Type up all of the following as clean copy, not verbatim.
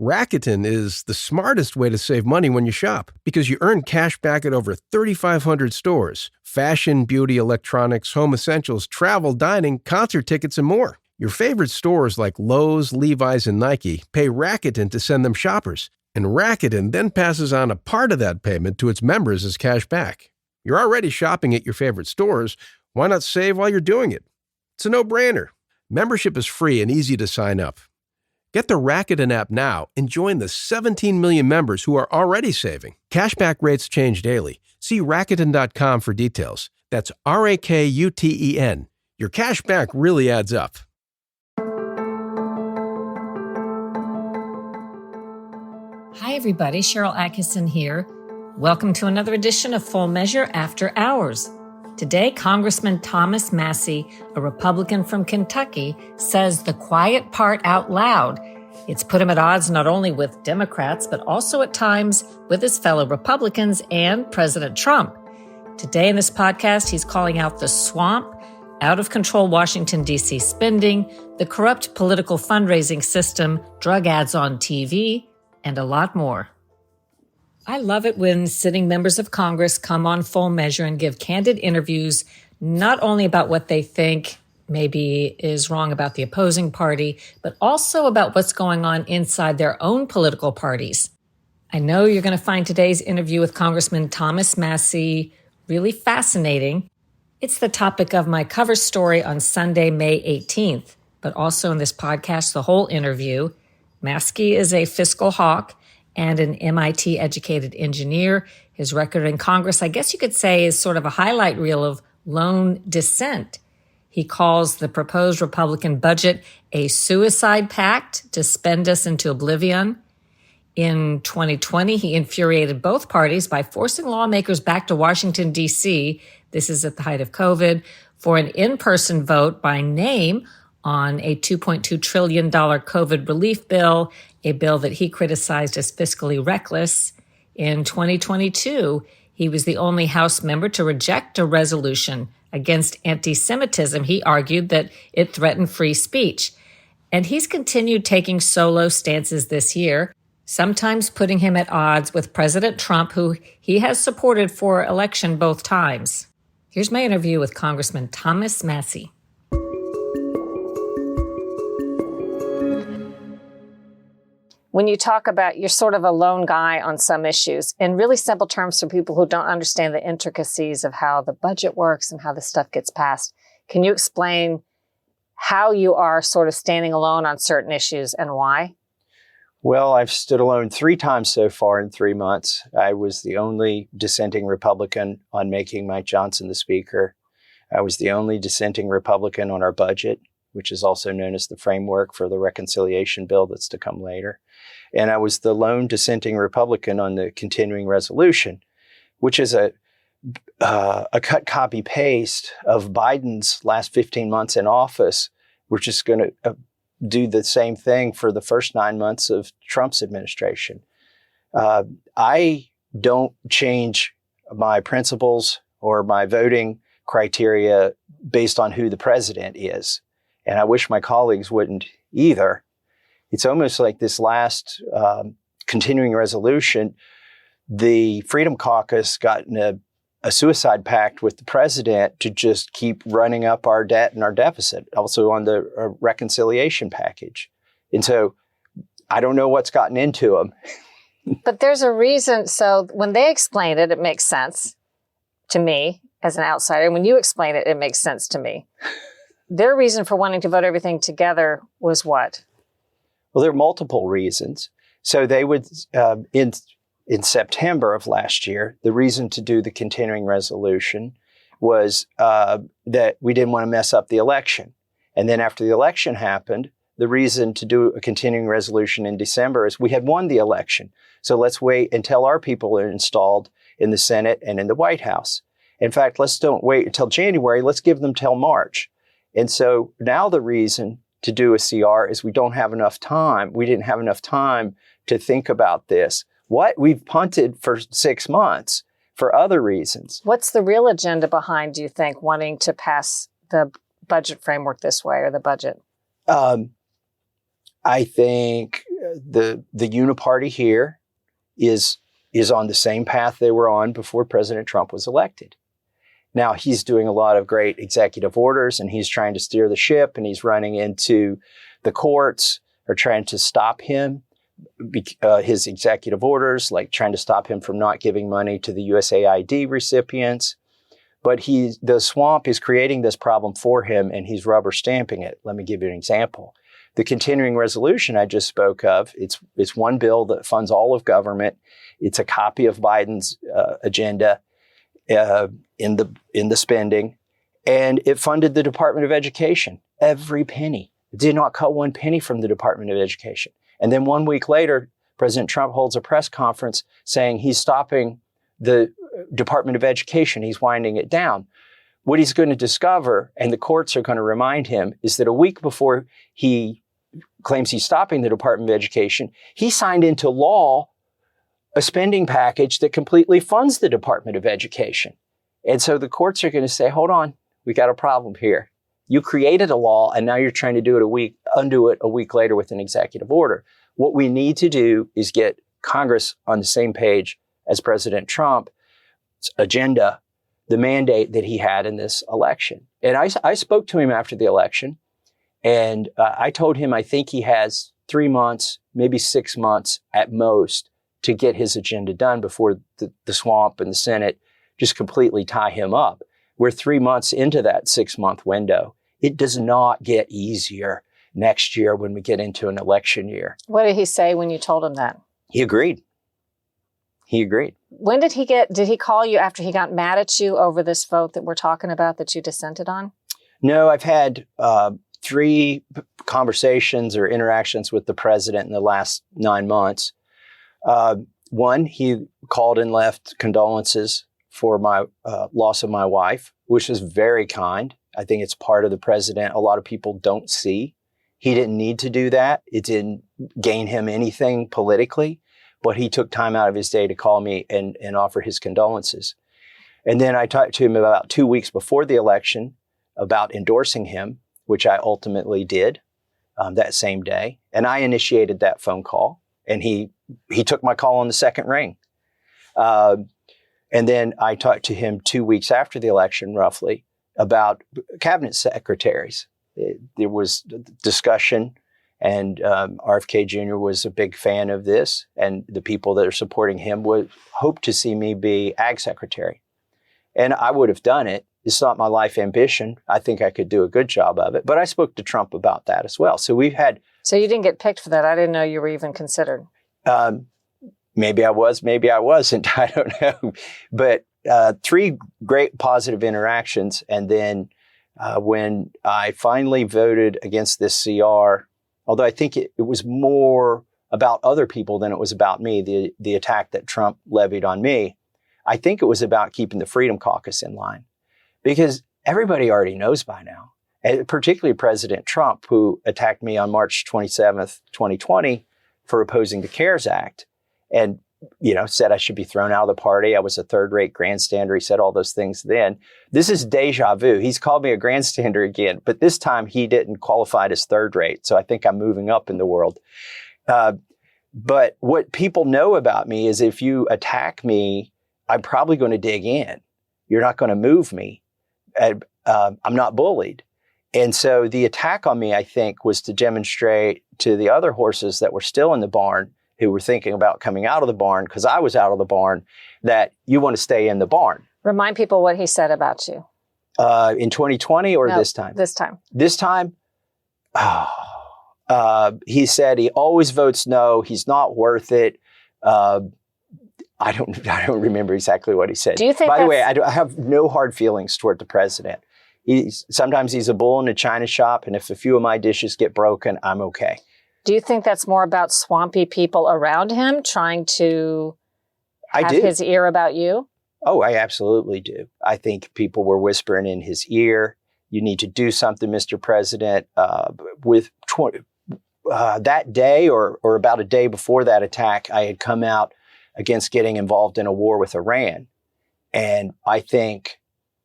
Rakuten is the smartest way to save money when you shop because you earn cash back at over 3,500 stores. Fashion, beauty, electronics, home essentials, travel, dining, concert tickets, and more. Your favorite stores like Lowe's, Levi's, and Nike pay Rakuten to send them shoppers. And Rakuten then passes on a part of that payment to its members as cash back. You're already shopping at your favorite stores. Why not save while you're doing it? It's a no-brainer. Membership is free and easy to sign up. Get the Rakuten app now and join the 17 million members who are already saving. Cashback rates change daily. See Rakuten.com for details. That's Rakuten. Your cash back really adds up. Hi, everybody. Sharyl Attkisson here. Welcome to another edition of Full Measure After Hours. Today, Congressman Thomas Massie, a Republican from Kentucky, says the quiet part out loud. It's put him at odds not only with Democrats, but also at times with his fellow Republicans and President Trump. Today in this podcast, he's calling out the swamp, out-of-control Washington, D.C. spending, the corrupt political fundraising system, drug ads on TV, and a lot more. I love it when sitting members of Congress come on Full Measure and give candid interviews, not only about what they think maybe is wrong about the opposing party, but also about what's going on inside their own political parties. I know you're going to find today's interview with Congressman Thomas Massie really fascinating. It's the topic of my cover story on Sunday, May 18th, but also in this podcast, the whole interview. Massie is a fiscal hawk and an MIT-educated engineer. His record in Congress, I guess you could say, is sort of a highlight reel of lone dissent. He calls the proposed Republican budget a suicide pact to spend us into oblivion. In 2020, he infuriated both parties by forcing lawmakers back to Washington, D.C., this is at the height of COVID, for an in-person vote by name on a $2.2 trillion COVID relief bill, a bill that he criticized as fiscally reckless. In 2022, he was the only House member to reject a resolution against anti-Semitism. He argued that it threatened free speech. And he's continued taking solo stances this year, sometimes putting him at odds with President Trump, who he has supported for election both times. Here's my interview with Congressman Thomas Massie. When you talk about you're sort of a lone guy on some issues, in really simple terms for people who don't understand the intricacies of how the budget works and how this stuff gets passed, can you explain how you are sort of standing alone on certain issues and why? Well, I've stood alone 3 times so far in 3 months. I was the only dissenting Republican on making Mike Johnson the Speaker. I was the only dissenting Republican on our budget, which is also known as the framework for the reconciliation bill that's to come later. And I was the lone dissenting Republican on the continuing resolution, which is a cut, copy, paste of Biden's last 15 months in office. We're just going to do the same thing for the first 9 months of Trump's administration. I don't change my principles or my voting criteria based on who the president is. And I wish my colleagues wouldn't either. It's almost like this last continuing resolution, the Freedom Caucus got in a suicide pact with the president to just keep running up our debt and our deficit, also on the reconciliation package. And so I don't know what's gotten into them. But there's a reason. So when they explain it, it makes sense to me as an outsider. And when you explain it, it makes sense to me. Their reason for wanting to vote everything together was what? Well, there are multiple reasons. So they would, in September of last year, the reason to do the continuing resolution was that we didn't want to mess up the election. And then after the election happened, the reason to do a continuing resolution in December is we had won the election. So let's wait until our people are installed in the Senate and in the White House. In fact, let's don't wait until January. Let's give them till March. And so now the reason to do a CR is we don't have enough time. We didn't have enough time to think about this. We've punted for 6 months for other reasons. What's the real agenda behind, do you think, wanting to pass the budget framework this way or the budget? I think the uniparty here is on the same path they were on before President Trump was elected. Now, he's doing a lot of great executive orders, and he's trying to steer the ship, and he's running into the courts or trying to stop him, his executive orders, like trying to stop him from not giving money to the USAID recipients. But the swamp is creating this problem for him, and he's rubber stamping it. Let me give you an example. The continuing resolution I just spoke of, it's one bill that funds all of government. It's a copy of Biden's agenda in the spending, and it funded the Department of Education, every penny. It did not cut one penny from the Department of Education. And then 1 week later, President Trump holds a press conference saying he's stopping the Department of Education. He's winding it down. What he's going to discover, and the courts are going to remind him, is that a week before he claims he's stopping the Department of Education, he signed into law a spending package that completely funds the Department of Education. And so the courts are going to say, hold on, we got a problem here. You created a law, and now you're trying to undo it a week later with an executive order. What we need to do is get Congress on the same page as President Trump's agenda, the mandate that he had in this election. And I spoke to him after the election, and I told him I think he has 3 months, maybe 6 months at most to get his agenda done before the swamp and the Senate just completely tie him up. We're 3 months into that 6-month window. It does not get easier next year when we get into an election year. What did he say when you told him that? He agreed. He agreed. When did he call you after he got mad at you over this vote that we're talking about that you dissented on? No, I've had 3 conversations or interactions with the president in the last 9 months. One, he called and left condolences for my loss of my wife, which was very kind. I think it's part of the president a lot of people don't see. He didn't need to do that. It didn't gain him anything politically, but he took time out of his day to call me and offer his condolences. And then I talked to him about 2 weeks before the election about endorsing him, which I ultimately did that same day. And I initiated that phone call, and he took my call on the second ring. And then I talked to him 2 weeks after the election, roughly, about cabinet secretaries. There was discussion, and RFK Jr. was a big fan of this, and the people that are supporting him would hope to see me be ag secretary. And I would have done it. It's not my life ambition. I think I could do a good job of it. But I spoke to Trump about that as well. So we've had... So you didn't get picked for that. I didn't know you were even considered. Maybe I was, maybe I wasn't. I don't know. But 3 great positive interactions. And then when I finally voted against this CR, although I think it was more about other people than it was about me, the attack that Trump levied on me, I think it was about keeping the Freedom Caucus in line. Because everybody already knows by now, and particularly President Trump, who attacked me on March 27th, 2020 for opposing the CARES Act and, said I should be thrown out of the party. I was a third-rate grandstander. He said all those things then. This is deja vu. He's called me a grandstander again, but this time he didn't qualify as third-rate. So I think I'm moving up in the world. But what people know about me is if you attack me, I'm probably going to dig in. You're not going to move me. I'm not bullied. And so the attack on me, I think, was to demonstrate to the other horses that were still in the barn, who were thinking about coming out of the barn, because I was out of the barn, that you want to stay in the barn. Remind people what he said about you. In 2020 or this time? This time. This time, he said he always votes no. He's not worth it. I don't remember exactly what he said. Do you think? By the way, I have no hard feelings toward the president. Sometimes he's a bull in a china shop, and if a few of my dishes get broken, I'm okay. Do you think that's more about swampy people around him trying to have his ear about you? Oh, I absolutely do. I think people were whispering in his ear, "You need to do something, Mr. President." That day, or about a day before that attack, I had come out against getting involved in a war with Iran. And I think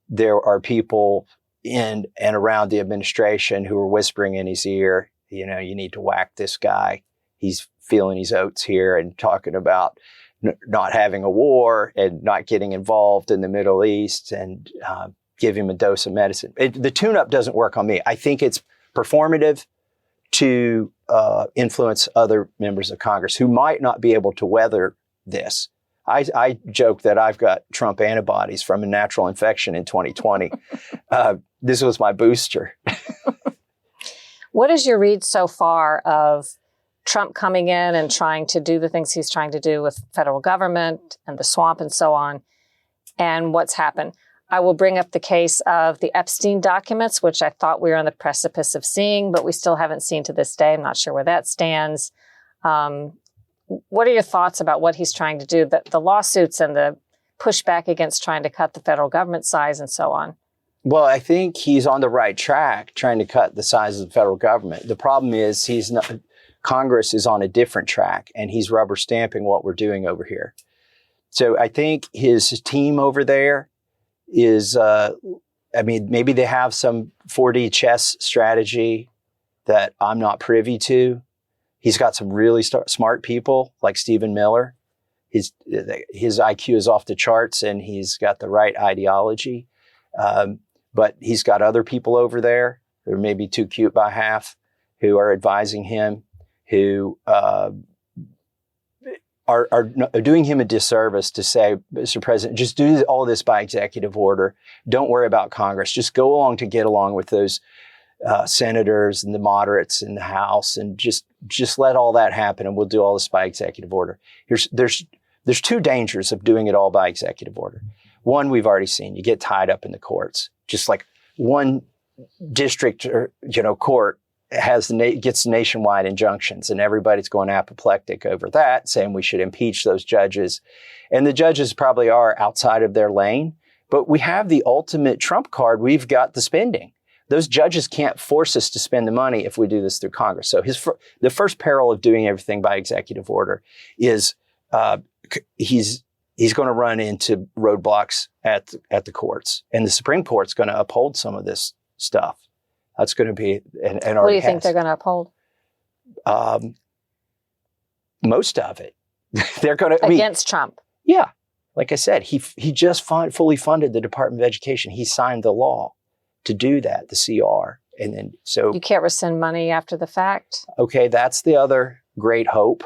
there are people in and around the administration who are whispering in his ear, you need to whack this guy. He's feeling his oats here and talking about not having a war and not getting involved in the Middle East and give him a dose of medicine. The tune-up doesn't work on me. I think it's performative to influence other members of Congress who might not be able to weather this. I joke that I've got Trump antibodies from a natural infection in 2020. This was my booster. What is your read so far of Trump coming in and trying to do the things he's trying to do with federal government and the swamp and so on, and what's happened? I will bring up the case of the Epstein documents, which I thought we were on the precipice of seeing, but we still haven't seen to this day. I'm not sure where that stands. What are your thoughts about what he's trying to do, the lawsuits and the pushback against trying to cut the federal government size and so on? Well, I think he's on the right track trying to cut the size of the federal government. The problem is Congress is on a different track, and he's rubber stamping what we're doing over here. So I think his team over there is, maybe they have some 4D chess strategy that I'm not privy to. He's got some really smart people like Stephen Miller. His IQ is off the charts, and he's got the right ideology. But he's got other people over there who are maybe too cute by half, who are advising him, who are doing him a disservice to say, Mr. President, just do all this by executive order. Don't worry about Congress. Just go along to get along with those senators and the moderates in the House, and just let all that happen, and we'll do all this by executive order. There's two dangers of doing it all by executive order. One, we've already seen. You get tied up in the courts. Just like one district or court gets nationwide injunctions, and everybody's going apoplectic over that, saying we should impeach those judges. And the judges probably are outside of their lane, but we have the ultimate trump card. We've got the spending. Those judges can't force us to spend the money if we do this through Congress. So the first peril of doing everything by executive order is he's going to run into roadblocks at the courts, and the Supreme Court's going to uphold some of this stuff. That's going to be and what do you think they're going to uphold? Most of it. They're going to against Trump. Yeah, like I said, he just fully funded the Department of Education. He signed the law to do that, the CR, and then so you can't rescind money after the fact. Okay, that's the other great hope,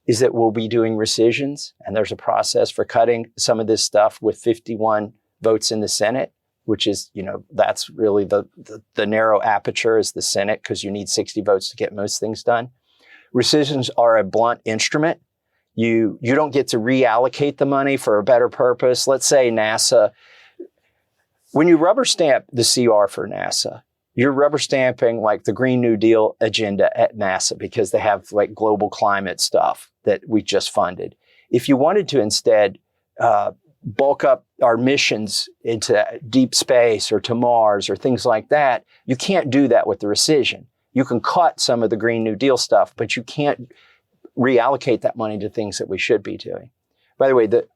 is that we'll be doing rescissions, and there's a process for cutting some of this stuff with 51 votes in the Senate, which is, that's really the narrow aperture is the Senate, because you need 60 votes to get most things done. Rescissions are a blunt instrument. You don't get to reallocate the money for a better purpose. Let's say NASA, when you rubber stamp the CR for NASA, you're rubber stamping like the Green New Deal agenda at NASA, because they have like global climate stuff that we just funded. If you wanted to instead bulk up our missions into deep space or to Mars or things like that, you can't do that with the rescission. You can cut some of the Green New Deal stuff, but you can't reallocate that money to things that we should be doing. By the way, the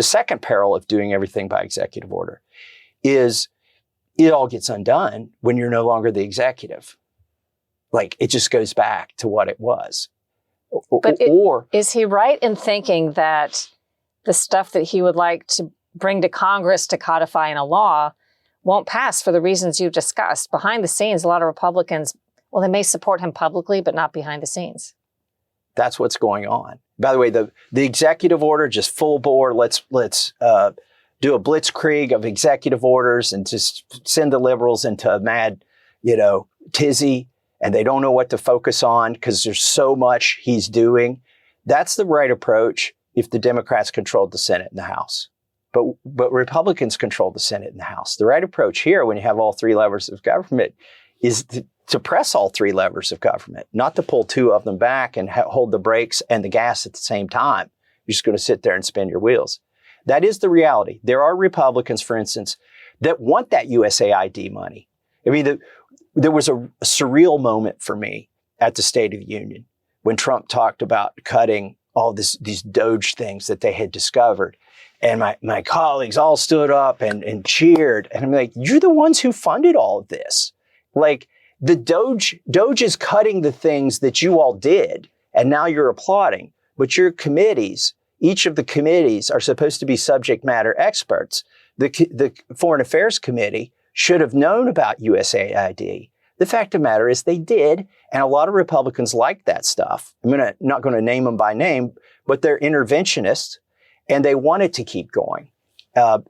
second peril of doing everything by executive order is it all gets undone when you're no longer the executive. Like, it just goes back to what it was. Is he right in thinking that the stuff that he would like to bring to Congress to codify in a law won't pass for the reasons you've discussed? Behind the scenes, a lot of Republicans, they may support him publicly, but not behind the scenes. That's what's going on. By the way, the executive order, just full bore, let's do a blitzkrieg of executive orders and just send the liberals into a mad, tizzy, and they don't know what to focus on because there's so much he's doing. That's the right approach if the Democrats controlled the Senate and the House. But Republicans control the Senate and the House. The right approach here, when you have all three levers of government, is to press all three levers of government, not to pull two of them back and hold the brakes and the gas at the same time. You're just going to sit there and spin your wheels. That is the reality. There are Republicans, for instance, that want that USAID money. I mean, there was a surreal moment for me at the State of the Union when Trump talked about cutting all these Doge things that they had discovered. And my colleagues all stood up and cheered. And I'm like, you're the ones who funded all of this. Like, the Doge is cutting the things that you all did. And now you're applauding. But your committees, each of the committees are supposed to be subject matter experts. The Foreign Affairs Committee should have known about USAID. The fact of the matter is they did, and a lot of Republicans like that stuff. Not going to name them by name, but they're interventionists, and they wanted to keep going.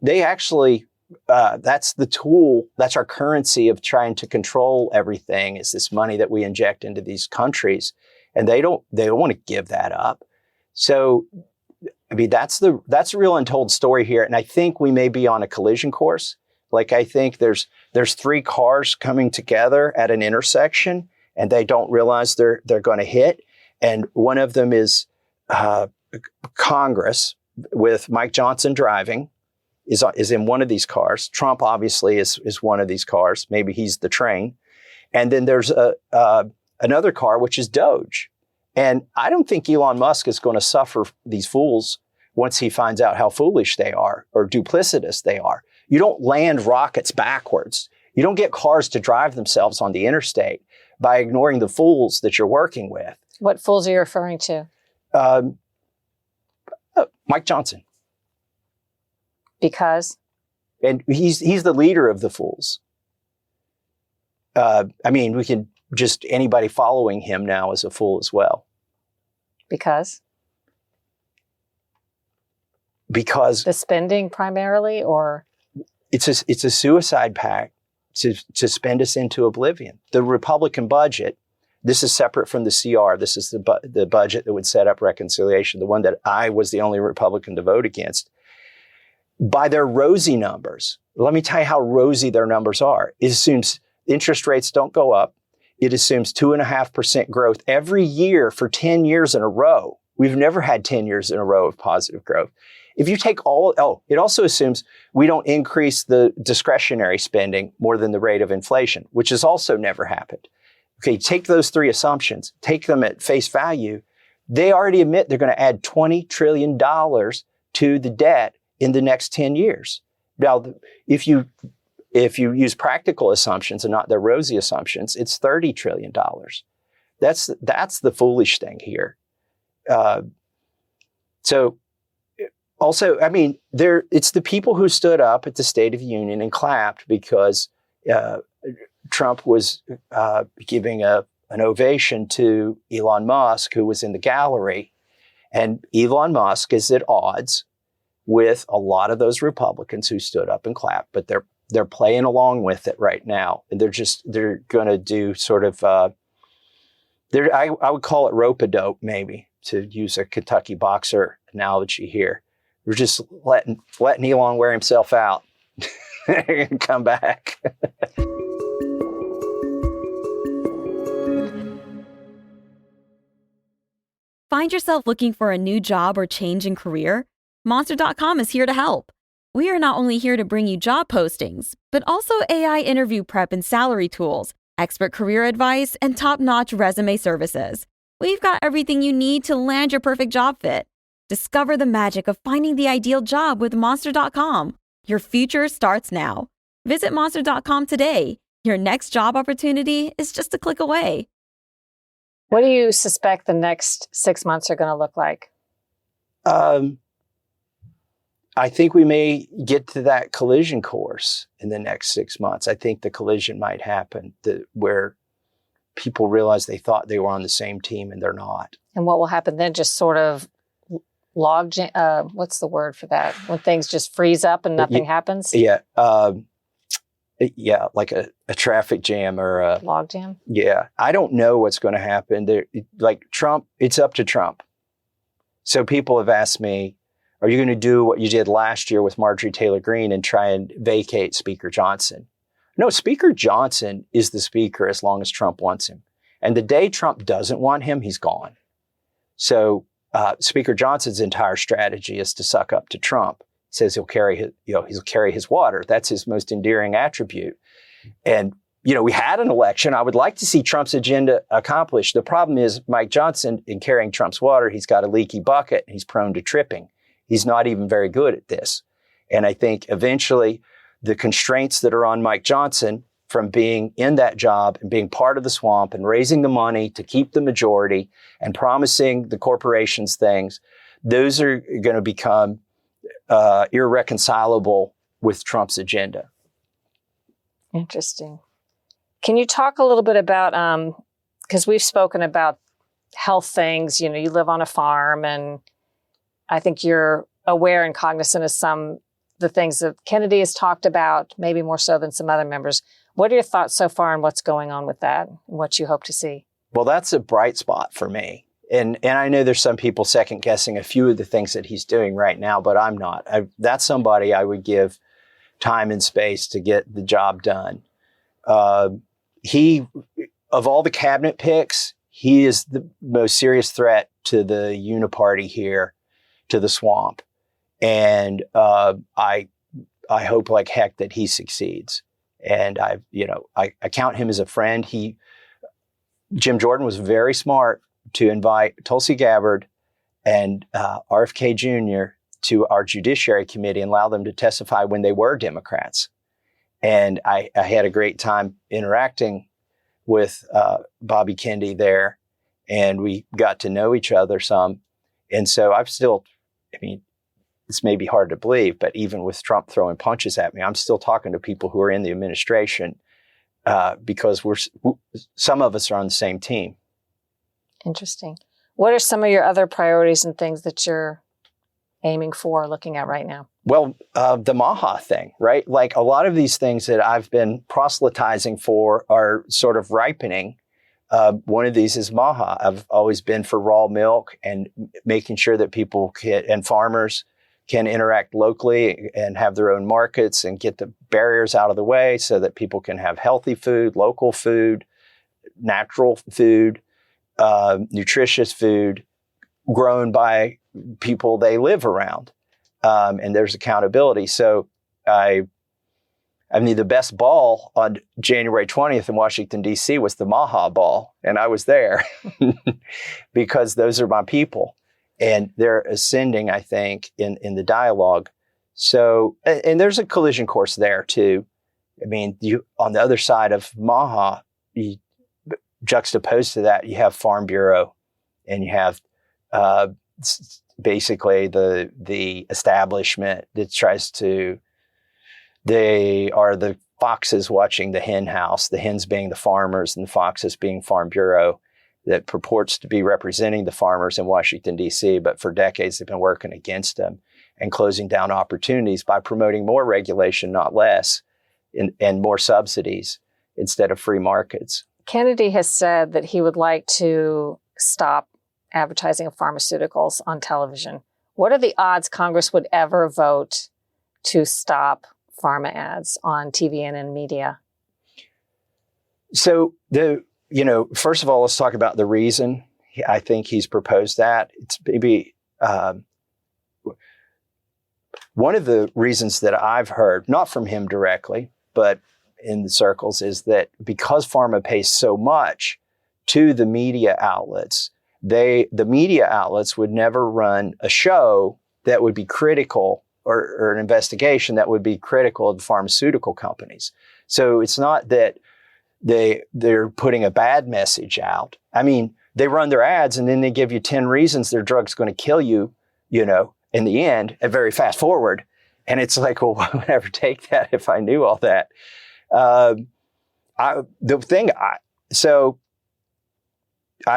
They actually, that's the tool, that's our currency of trying to control everything, is this money that we inject into these countries, and they don't want to give that up. So, I mean, that's the real untold story here, and I think we may be on a collision course. Like, I think there's three cars coming together at an intersection, and they don't realize they're going to hit. And one of them is Congress, with Mike Johnson driving, is in one of these cars. Trump obviously is one of these cars. Maybe he's the train. And then there's another car, which is Doge. And I don't think Elon Musk is going to suffer these fools once he finds out how foolish they are or duplicitous they are. You don't land rockets backwards. You don't get cars to drive themselves on the interstate by ignoring the fools that you're working with. What fools are you referring to? Mike Johnson. Because? And he's the leader of the fools. I mean, we can just, anybody following him now is a fool as well. Because? Because the spending primarily, or? It's a suicide pact to spend us into oblivion. The Republican budget, this is separate from the CR. This is the budget that would set up reconciliation, the one that I was the only Republican to vote against. By their rosy numbers, let me tell you how rosy their numbers are. It assumes interest rates don't go up. It assumes 2.5% growth every year for 10 years in a row. We've never had 10 years in a row of positive growth. If you take it also assumes we don't increase the discretionary spending more than the rate of inflation, which has also never happened. Okay, take those three assumptions, take them at face value. They already admit they're going to add $20 trillion to the debt in the next 10 years. Now, if you use practical assumptions and not their rosy assumptions, it's $30 trillion. That's the foolish thing here. So also, I mean, it's the people who stood up at the State of the Union and clapped because Trump was giving an ovation to Elon Musk, who was in the gallery. And Elon Musk is at odds with a lot of those Republicans who stood up and clapped, but they're playing along with it right now. And they're going to do sort of, I would call it rope-a-dope, maybe, to use a Kentucky boxer analogy here. We're just letting Elon wear himself out and come back. Find yourself looking for a new job or change in career? Monster.com is here to help. We are not only here to bring you job postings, but also AI interview prep and salary tools, expert career advice, and top-notch resume services. We've got everything you need to land your perfect job fit. Discover the magic of finding the ideal job with Monster.com. Your future starts now. Visit Monster.com today. Your next job opportunity is just a click away. What do you suspect the next 6 months are going to look like? I think we may get to that collision course in the next 6 months. I think the collision might happen where people realize they thought they were on the same team and they're not. And what will happen then? Just sort of what's the word for that? When things just freeze up and nothing happens? Yeah. Like a traffic jam or a log jam. Yeah. I don't know what's going to happen. Like Trump, it's up to Trump. So people have asked me, are you going to do what you did last year with Marjorie Taylor Greene and try and vacate Speaker Johnson? No, Speaker Johnson is the speaker as long as Trump wants him. And the day Trump doesn't want him, he's gone. So Speaker Johnson's entire strategy is to suck up to Trump. He says he'll carry his water. That's his most endearing attribute. And, we had an election. I would like to see Trump's agenda accomplished. The problem is Mike Johnson, in carrying Trump's water, he's got a leaky bucket and he's prone to tripping. He's not even very good at this. And I think eventually the constraints that are on Mike Johnson from being in that job and being part of the swamp and raising the money to keep the majority and promising the corporations things, those are going to become irreconcilable with Trump's agenda. Interesting. Can you talk a little bit about, because we've spoken about health things, you live on a farm, and I think you're aware and cognizant of the things that Kennedy has talked about, maybe more so than some other members. What are your thoughts so far on what's going on with that and what you hope to see? Well, that's a bright spot for me. And I know there's some people second guessing a few of the things that he's doing right now, but I'm not. That's somebody I would give time and space to get the job done. He, of all the cabinet picks, he is the most serious threat to the uniparty here, to the swamp. And I hope like heck that he succeeds. And I count him as a friend. Jim Jordan was very smart to invite Tulsi Gabbard and RFK Jr. to our Judiciary Committee and allow them to testify when they were Democrats. And I had a great time interacting with Bobby Kennedy there, and we got to know each other some. And so it's maybe hard to believe, but even with Trump throwing punches at me, I'm still talking to people who are in the administration because some of us are on the same team. Interesting. What are some of your other priorities and things that you're aiming for, looking at right now? Well, the MAHA thing, right? Like a lot of these things that I've been proselytizing for are sort of ripening. One of these is MAHA. I've always been for raw milk and making sure that people and farmers can interact locally and have their own markets and get the barriers out of the way so that people can have healthy food, local food, natural food, nutritious food grown by people they live around. And there's accountability. So the best ball on January 20th in Washington, D.C. was the MAHA ball. And I was there because those are my people. And they're ascending, I think, in the dialogue. So, and there's a collision course there too. I mean, on the other side of MAHA, juxtaposed to that, you have Farm Bureau, and you have basically the establishment that tries to. They are the foxes watching the hen house. The hens being the farmers, and the foxes being Farm Bureau, that purports to be representing the farmers in Washington, D.C., but for decades they've been working against them and closing down opportunities by promoting more regulation, not less, and more subsidies instead of free markets. Kennedy has said that he would like to stop advertising of pharmaceuticals on television. What are the odds Congress would ever vote to stop pharma ads on TV and in media? So first of all, let's talk about the reason I think he's proposed that. It's maybe one of the reasons that I've heard, not from him directly, but in the circles, is that because pharma pays so much to the media outlets, the media outlets would never run a show that would be critical or an investigation that would be critical of the pharmaceutical companies. So it's not that they're putting a bad message out. I mean, they run their ads and then they give you 10 reasons their drug's going to kill you, in the end, a very fast forward. And it's like, well, why would I ever take that if I knew all that? I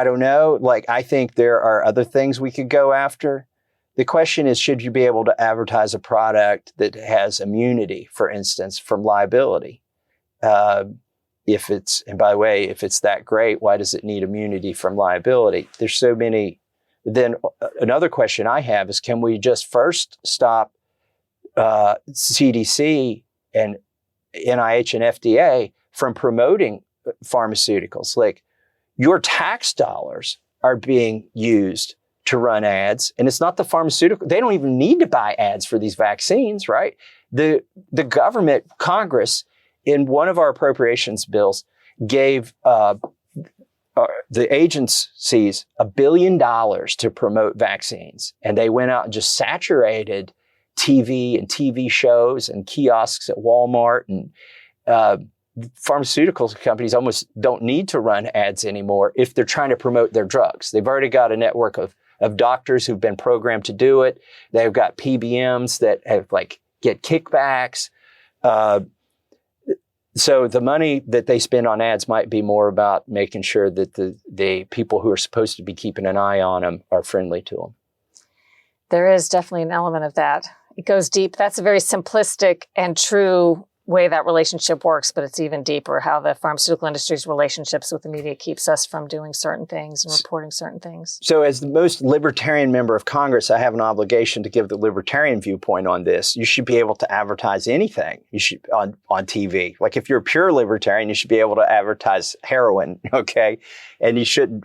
don't know. Like, I think there are other things we could go after. The question is, should you be able to advertise a product that has immunity, for instance, from liability? And by the way, if it's that great, why does it need immunity from liability? There's so many. Then another question I have is, can we just first stop CDC and NIH and FDA from promoting pharmaceuticals? Like, your tax dollars are being used to run ads, and it's not the pharmaceutical. They don't even need to buy ads for these vaccines, right? The government, Congress, in one of our appropriations bills, gave the agencies $1 billion to promote vaccines. And they went out and just saturated TV and TV shows and kiosks at Walmart and pharmaceutical companies almost don't need to run ads anymore if they're trying to promote their drugs. They've already got a network of doctors who've been programmed to do it. They've got PBMs that have get kickbacks. So the money that they spend on ads might be more about making sure that the people who are supposed to be keeping an eye on them are friendly to them. There is definitely an element of that. It goes deep. That's a very simplistic and true way that relationship works, but it's even deeper how the pharmaceutical industry's relationships with the media keeps us from doing certain things and reporting certain things. So as the most libertarian member of Congress, I have an obligation to give the libertarian viewpoint on this. You should be able to advertise anything you should on TV. Like if you're a pure libertarian, you should be able to advertise heroin, okay? And you shouldn't.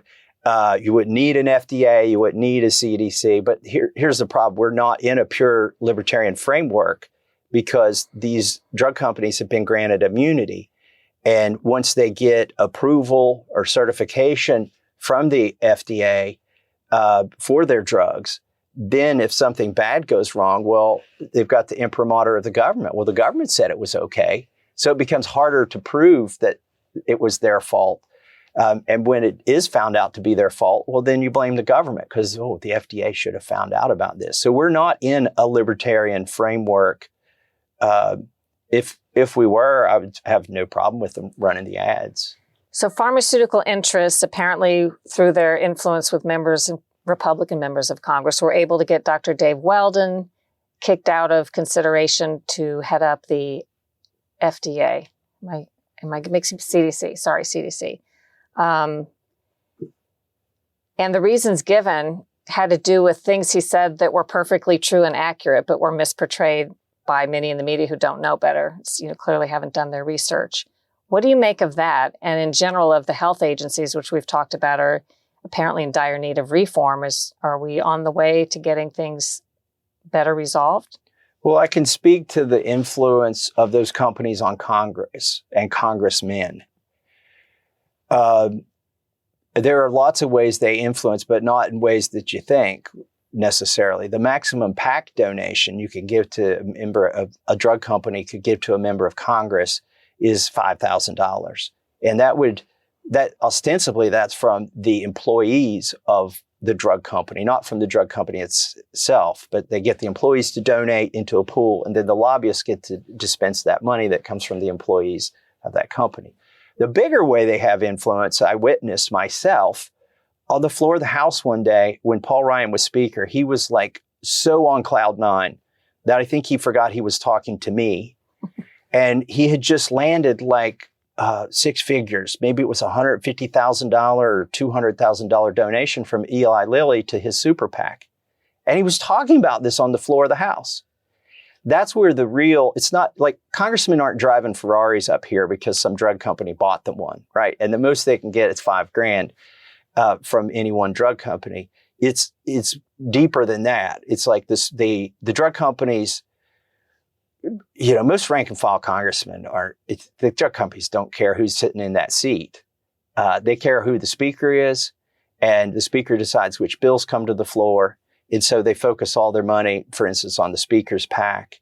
You wouldn't need an FDA, you wouldn't need a CDC, but here's the problem. We're not in a pure libertarian framework because these drug companies have been granted immunity. And once they get approval or certification from the FDA for their drugs, then if something bad goes wrong, well, they've got the imprimatur of the government. Well, the government said it was okay. So it becomes harder to prove that it was their fault. And when it is found out to be their fault, well, then you blame the government because, the FDA should have found out about this. So we're not in a libertarian framework. If we were, I would have no problem with them running the ads. So pharmaceutical interests, apparently through their influence with Republican members of Congress, were able to get Dr. Dave Weldon kicked out of consideration to head up the FDA. Am I mixing CDC? Sorry, CDC. And the reasons given had to do with things he said that were perfectly true and accurate, but were misportrayed by many in the media who don't know better. Clearly haven't done their research. What do you make of that? And in general of the health agencies, which we've talked about, are apparently in dire need of reform. Are we on the way to getting things better resolved? Well, I can speak to the influence of those companies on Congress and congressmen. There are lots of ways they influence, but not in ways that you think necessarily. The maximum PAC donation you can give to a member of a drug company could give to a member of Congress is $5,000. And that ostensibly that's from the employees of the drug company, not from the drug company itself, but they get the employees to donate into a pool, and then the lobbyists get to dispense that money that comes from the employees of that company. The bigger way they have influence, I witnessed myself on the floor of the House one day when Paul Ryan was Speaker. He was so on cloud nine that I think he forgot he was talking to me. And he had just landed six figures. Maybe it was $150,000 or $200,000 donation from Eli Lilly to his super PAC. And he was talking about this on the floor of the House. That's where it's not like congressmen aren't driving Ferraris up here because some drug company bought them one, right? And the most they can get is $5,000 from any one drug company. It's deeper than that. It's like this, the drug companies, most rank and file congressmen the drug companies don't care who's sitting in that seat. They care who the speaker is, and the speaker decides which bills come to the floor. And so they focus all their money, for instance, on the speaker's PAC,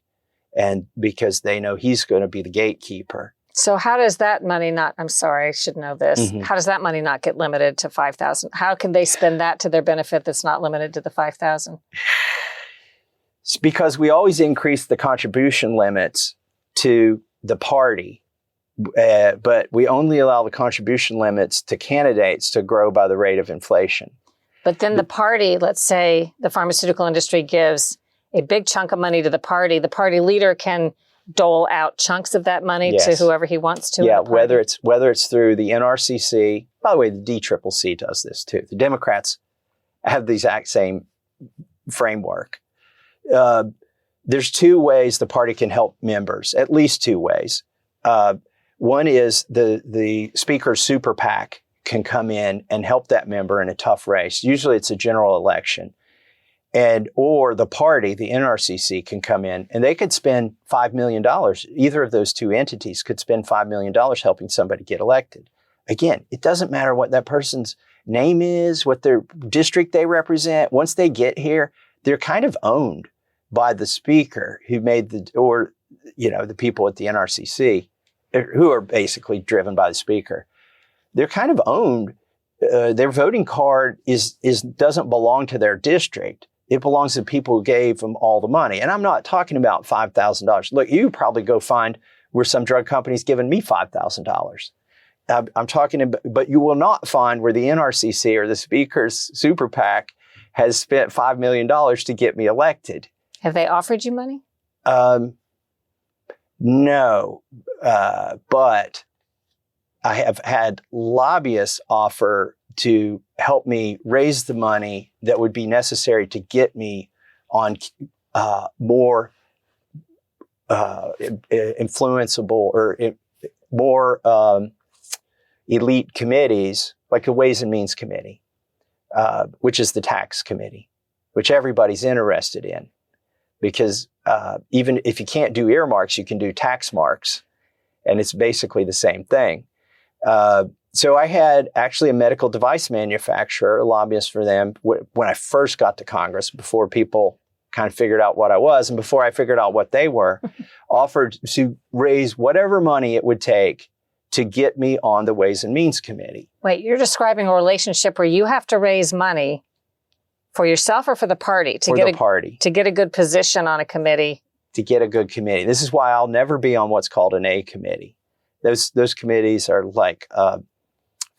and because they know he's going to be the gatekeeper. So how does that money I'm sorry, I should know this. Mm-hmm. How does that money not get limited to $5,000? How can they spend that to their benefit that's not limited to the $5,000? It's because we always increase the contribution limits to the party, but we only allow the contribution limits to candidates to grow by the rate of inflation. But then the party, let's say the pharmaceutical industry gives a big chunk of money to the party leader can dole out chunks of that money to whoever he wants to. Yeah, whether it's through the NRCC. By the way, the DCCC does this too. The Democrats have the exact same framework. There's two ways the party can help members, at least two ways. One is the speaker's super PAC can come in and help that member in a tough race. Usually it's a general election. Or the party, the NRCC, can come in and they could spend $5 million. Either of those two entities could spend $5 million helping somebody get elected. Again, it doesn't matter what that person's name is, what their district they represent. Once they get here, they're kind of owned by the speaker who made the people at the NRCC. who are basically driven by the speaker. They're kind of owned. Their voting card doesn't belong to their district. It belongs to the people who gave them all the money. And I'm not talking about $5,000. Look, you probably go find where some drug company's given me $5,000. I'm talking about, but you will not find where the NRCC or the speaker's super PAC has spent $5 million to get me elected. Have they offered you money? No, but I have had lobbyists offer to help me raise the money that would be necessary to get me on more influenceable or more elite committees, like the Ways and Means Committee, which is the tax committee, which everybody's interested in. Because even if you can't do earmarks, you can do tax marks. And it's basically the same thing. So I had actually a medical device manufacturer, a lobbyist for them, when I first got to Congress, before people kind of figured out what I was, and before I figured out what they were, offered to raise whatever money it would take to get me on the Ways and Means Committee. Wait, you're describing a relationship where you have to raise money for yourself or for the party to get a good position on a committee? To get a good committee. This is why I'll never be on what's called an A committee. Those committees are like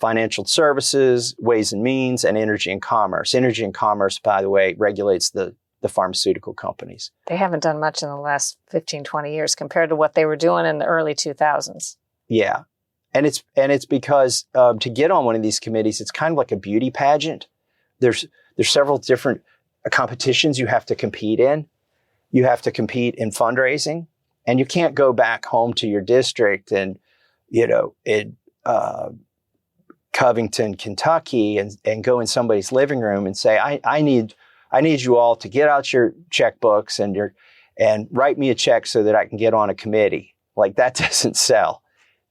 financial services, ways and means, and energy and commerce. Energy and commerce, by the way, regulates the pharmaceutical companies. They haven't done much in the last 15, 20 years compared to what they were doing in the early 2000s. Yeah. And it's because to get on one of these committees, it's kind of like a beauty pageant. There's several different competitions you have to compete in. You have to compete in fundraising, and you can't go back home to your district and, in Covington, Kentucky, and go in somebody's living room and say, I need you all to get out your checkbooks and write me a check so that I can get on a committee. Like, that doesn't sell.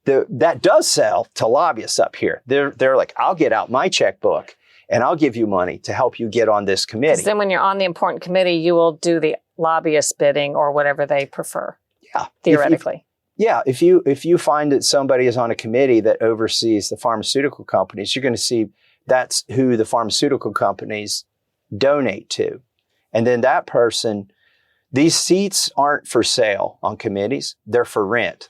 That does sell to lobbyists up here. They're like, I'll get out my checkbook and I'll give you money to help you get on this committee. Then when you're on the important committee, you will do the lobbyist bidding or whatever they prefer. Yeah. Theoretically. If you find that somebody is on a committee that oversees the pharmaceutical companies, you're going to see that's who the pharmaceutical companies donate to. And then that person, these seats aren't for sale on committees. They're for rent.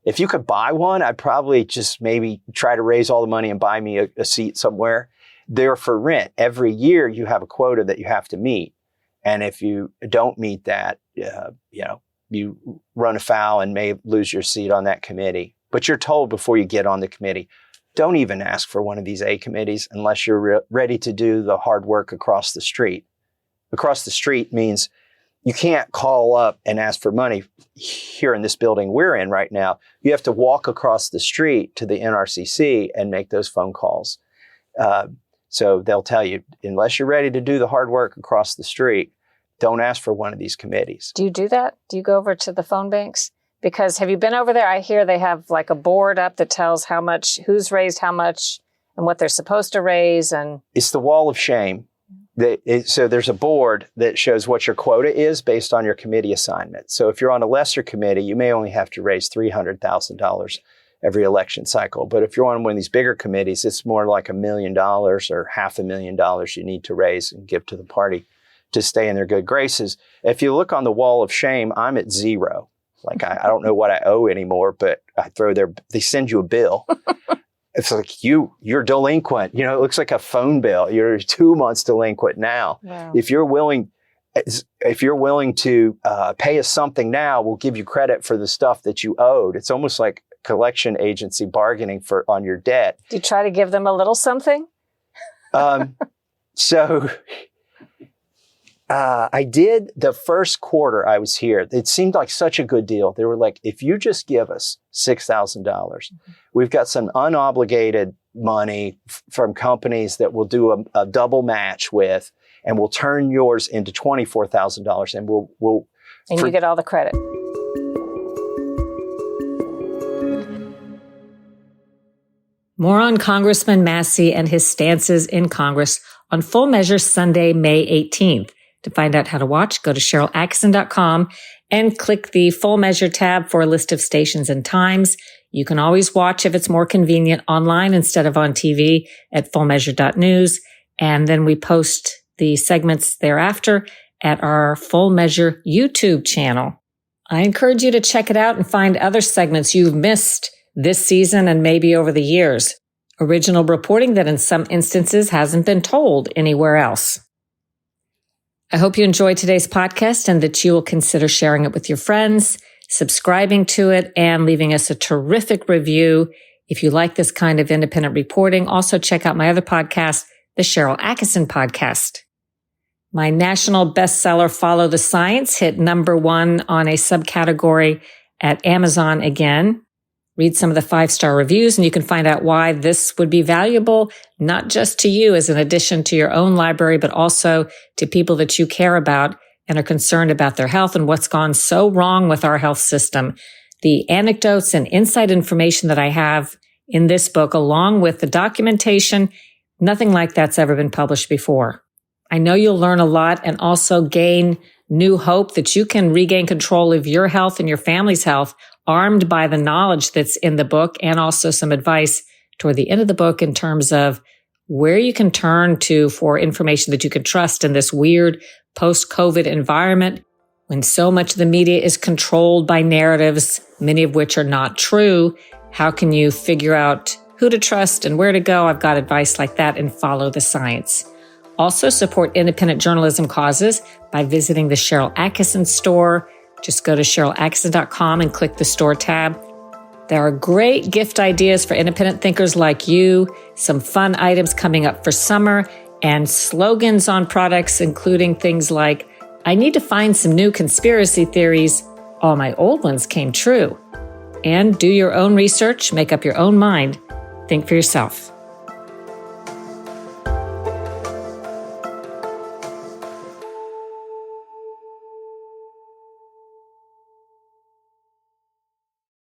If you could buy one, I'd probably just maybe try to raise all the money and buy me a seat somewhere. They're for rent. Every year you have a quota that you have to meet. And if you don't meet that, you run afoul and may lose your seat on that committee. But you're told before you get on the committee, don't even ask for one of these A committees unless you're ready to do the hard work across the street. Across the street means you can't call up and ask for money here in this building we're in right now. You have to walk across the street to the NRCC and make those phone calls. So they'll tell you, unless you're ready to do the hard work across the street, don't ask for one of these committees. Do you do that? Do you go over to the phone banks? Because have you been over there? I hear they have like a board up that tells how much, who's raised how much and what they're supposed to raise. And it's the wall of shame. So there's a board that shows what your quota is based on your committee assignment. So if you're on a lesser committee, you may only have to raise $300,000 every election cycle. But if you're on one of these bigger committees, it's more like $1 million or $500,000 you need to raise and give to the party to stay in their good graces. If you look on the wall of shame, I'm at zero. Like, I don't know what I owe anymore, but they send you a bill. It's like, you're delinquent. It looks like a phone bill. You're 2 months delinquent now. Wow. If you're willing to pay us something now, we'll give you credit for the stuff that you owed. It's almost like collection agency bargaining on your debt. Do you try to give them a little something? I did the first quarter I was here. It seemed like such a good deal. They were like, if you just give us $6,000, we've got some unobligated money from companies that we'll do a double match with, and we'll turn yours into $24,000, and we'll you get all the credit. More on Congressman Massie and his stances in Congress on Full Measure Sunday, May 18th. To find out how to watch, go to SharylAttkisson.com and click the Full Measure tab for a list of stations and times. You can always watch, if it's more convenient, online instead of on TV at fullmeasure.news. And then we post the segments thereafter at our Full Measure YouTube channel. I encourage you to check it out and find other segments you've missed this season and maybe over the years. Original reporting that in some instances hasn't been told anywhere else. I hope you enjoyed today's podcast and that you will consider sharing it with your friends, subscribing to it, and leaving us a terrific review. If you like this kind of independent reporting, also check out my other podcast, the Sharyl Attkisson podcast. My national bestseller, Follow the Science, hit #1 on a subcategory at Amazon again. Read some of the 5-star reviews and you can find out why this would be valuable, not just to you as an addition to your own library, but also to people that you care about and are concerned about their health and what's gone so wrong with our health system. The anecdotes and inside information that I have in this book, along with the documentation, nothing like that's ever been published before. I know you'll learn a lot and also gain new hope that you can regain control of your health and your family's health, armed by the knowledge that's in the book, and also some advice toward the end of the book in terms of where you can turn to for information that you can trust in this weird post-COVID environment when so much of the media is controlled by narratives, many of which are not true. How can you figure out who to trust and where to go? I've got advice like that in Follow the Science. Also support independent journalism causes by visiting the Sharyl Attkisson store. Just go to SharylAttkisson.com and click the store tab. There are great gift ideas for independent thinkers like you, some fun items coming up for summer, and slogans on products, including things like, I need to find some new conspiracy theories. All my old ones came true. And do your own research, make up your own mind. Think for yourself.